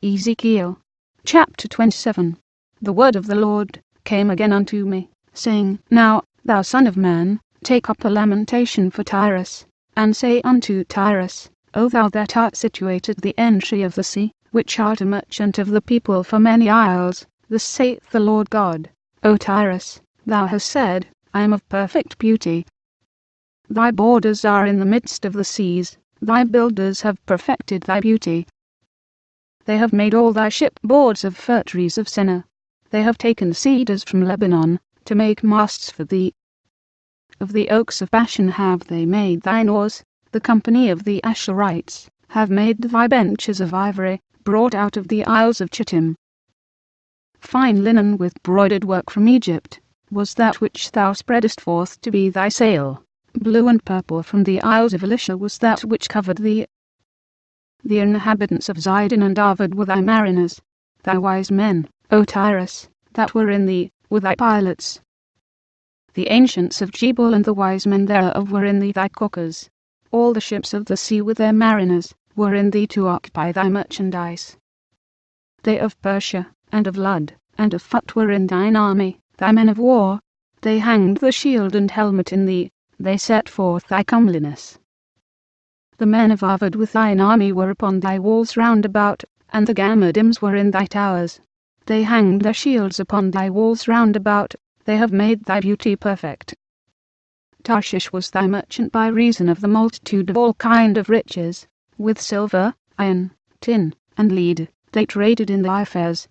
Ezekiel chapter 27. The word of the Lord came again unto me, saying, Now, thou son of man, take up a lamentation for Tyrus, and say unto Tyrus, O thou that art situated at the entry of the sea, which art a merchant of the people for many isles, thus saith the Lord God, O Tyrus, thou hast said, I am of perfect beauty. Thy borders are in the midst of the seas, thy builders have perfected thy beauty. They have made all thy shipboards of fir trees of Senir. They have taken cedars from Lebanon, to make masts for thee. Of the oaks of Bashan have they made thine oars, the company of the Asherites have made thy benches of ivory, brought out of the isles of Chittim. Fine linen with broidered work from Egypt was that which thou spreadest forth to be thy sail. Blue and purple from the isles of Elisha was that which covered thee. The inhabitants of Zidon and Arvad were thy mariners. Thy wise men, O Tyrus, that were in thee, were thy pilots. The ancients of Jebel and the wise men thereof were in thee thy caulkers. All the ships of the sea with their mariners were in thee to occupy thy merchandise. They of Persia, and of Lud, and of Phut were in thine army, thy men of war. They hanged the shield and helmet in thee, they set forth thy comeliness. The men of Arvad with thine army were upon thy walls round about, and the Gammadims were in thy towers. They hanged their shields upon thy walls round about, they have made thy beauty perfect. Tarshish was thy merchant by reason of the multitude of all kind of riches, with silver, iron, tin, and lead, they traded in thy fairs.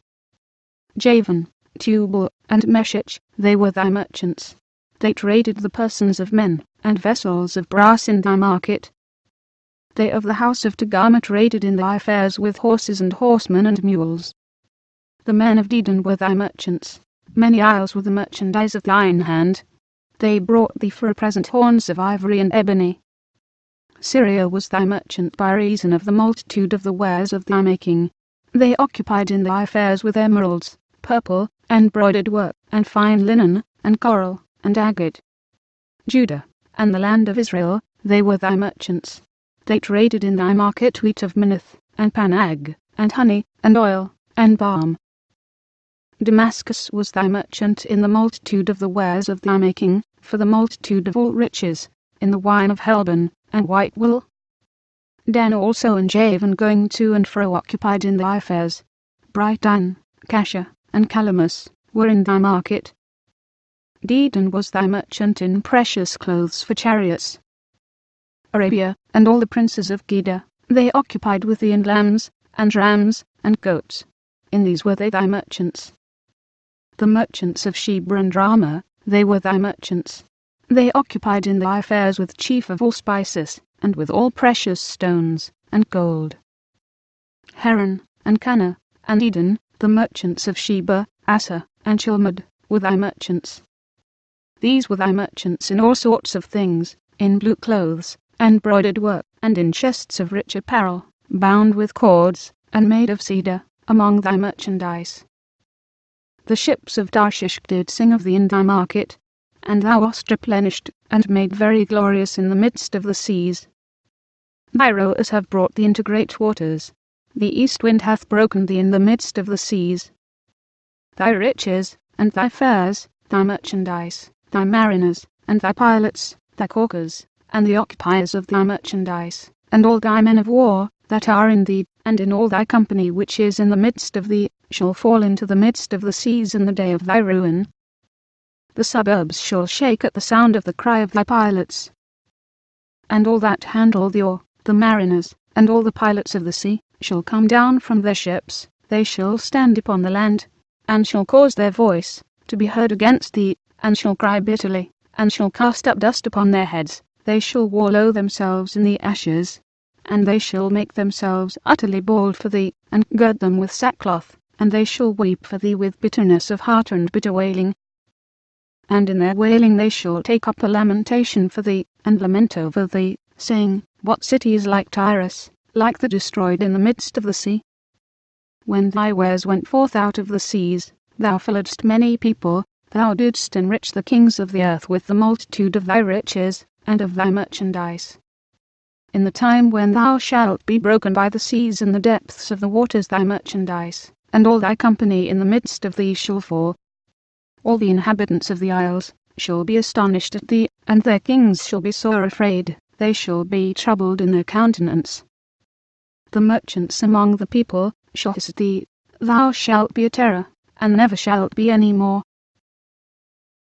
Javan, Tubal, and Meshech, they were thy merchants. They traded the persons of men, and vessels of brass in thy market. They of the house of Togarmah traded in thy fairs with horses and horsemen and mules. The men of Dedan were thy merchants. Many isles were the merchandise of thine hand. They brought thee for a present horns of ivory and ebony. Syria was thy merchant by reason of the multitude of the wares of thy making. They occupied in thy fairs with emeralds, purple, and broidered work, and fine linen, and coral, and agate. Judah, and the land of Israel, they were thy merchants. They traded in thy market wheat of Minnith, and Panag, and honey, and oil, and balm. Damascus was thy merchant in the multitude of the wares of thy making, for the multitude of all riches, in the wine of Helbon, and white wool. Dan also and Javan going to and fro occupied in thy fairs. Brighton, Cassia, and Calamus were in thy market. Dedan was thy merchant in precious clothes for chariots. Arabia, and all the princes of Geda, they occupied with thee in lambs, and rams, and goats. In these were they thy merchants. The merchants of Sheba and Ramah, they were thy merchants. They occupied in thy fairs with chief of all spices, and with all precious stones, and gold. Haran, and Cana, and Eden, the merchants of Sheba, Asa, and Chilmad, were thy merchants. These were thy merchants in all sorts of things, in blue clothes, and broidered work, and in chests of rich apparel, bound with cords, and made of cedar, among thy merchandise. The ships of Tarshish did sing of thee in thy market, and thou wast replenished, and made very glorious in the midst of the seas. Thy rowers have brought thee into great waters, the east wind hath broken thee in the midst of the seas. Thy riches, and thy fairs, thy merchandise, thy mariners, and thy pilots, thy caulkers, and the occupiers of thy merchandise, and all thy men of war, that are in thee, and in all thy company which is in the midst of thee, shall fall into the midst of the seas in the day of thy ruin. The suburbs shall shake at the sound of the cry of thy pilots. And all that handle the oar, the mariners, and all the pilots of the sea, shall come down from their ships, they shall stand upon the land, and shall cause their voice to be heard against thee, and shall cry bitterly, and shall cast up dust upon their heads. They shall wallow themselves in the ashes, and they shall make themselves utterly bald for thee, and gird them with sackcloth, and they shall weep for thee with bitterness of heart and bitter wailing. And in their wailing they shall take up a lamentation for thee, and lament over thee, saying, What city is like Tyrus, like the destroyed in the midst of the sea? When thy wares went forth out of the seas, thou filledst many people, thou didst enrich the kings of the earth with the multitude of thy riches, and of thy merchandise. in the time when thou shalt be broken by the seas in the depths of the waters thy merchandise, and all thy company in the midst of thee shall fall. All the inhabitants of the isles shall be astonished at thee, and their kings shall be sore afraid, they shall be troubled in their countenance. The merchants among the people shall hiss at thee, thou shalt be a terror, and never shalt be any more.